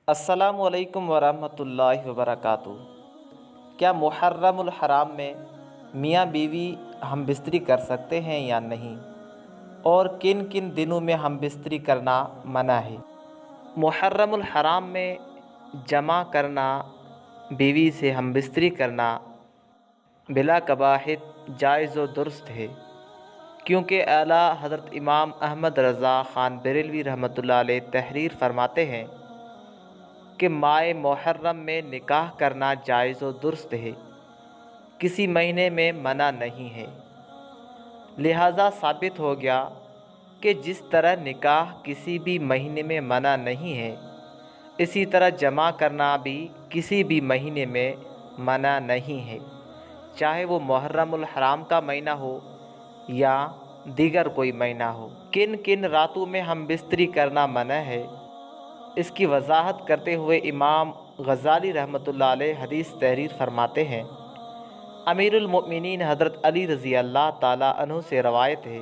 السلام علیکم ورحمۃ اللہ وبرکاتہ۔ کیا محرم الحرام میں میاں بیوی ہم بستری کر سکتے ہیں یا نہیں، اور کن کن دنوں میں ہم بستری کرنا منع ہے؟ محرم الحرام میں جمع کرنا، بیوی سے ہم بستری کرنا بلا قباحت جائز و درست ہے، کیونکہ اعلیٰ حضرت امام احمد رضا خان بریلوی رحمۃ اللہ علیہ تحریر فرماتے ہیں کہ ماہ محرم میں نکاح کرنا جائز و درست ہے، کسی مہینے میں منع نہیں ہے۔ لہٰذا ثابت ہو گیا کہ جس طرح نکاح کسی بھی مہینے میں منع نہیں ہے، اسی طرح جمع کرنا بھی کسی بھی مہینے میں منع نہیں ہے، چاہے وہ محرم الحرام کا مہینہ ہو یا دیگر کوئی مہینہ ہو۔ کن کن راتوں میں ہم بستری کرنا منع ہے، اس کی وضاحت کرتے ہوئے امام غزالی رحمۃ اللہ علیہ حدیث تحریر فرماتے ہیں۔ امیر المؤمنین حضرت علی رضی اللہ تعالیٰ عنہ سے روایت ہے،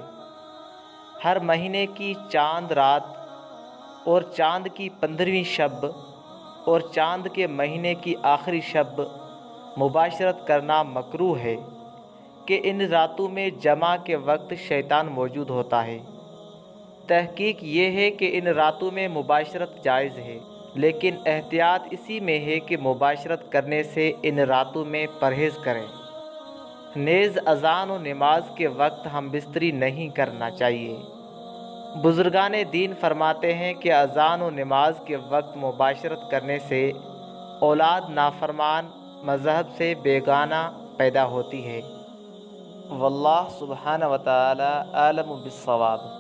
ہر مہینے کی چاند رات اور چاند کی 15ویں شب اور چاند کے مہینے کی آخری شب مباشرت کرنا مکروہ ہے کہ ان راتوں میں جمع کے وقت شیطان موجود ہوتا ہے۔ تحقیق یہ ہے کہ ان راتوں میں مباشرت جائز ہے، لیکن احتیاط اسی میں ہے کہ مباشرت کرنے سے ان راتوں میں پرہیز کریں۔ نیز اذان و نماز کے وقت ہم بستری نہیں کرنا چاہیے۔ بزرگان دین فرماتے ہیں کہ اذان و نماز کے وقت مباشرت کرنے سے اولاد نافرمان مذہب سے بیگانہ پیدا ہوتی ہے۔ واللہ سبحانہ وتعالی عالم بالصواب۔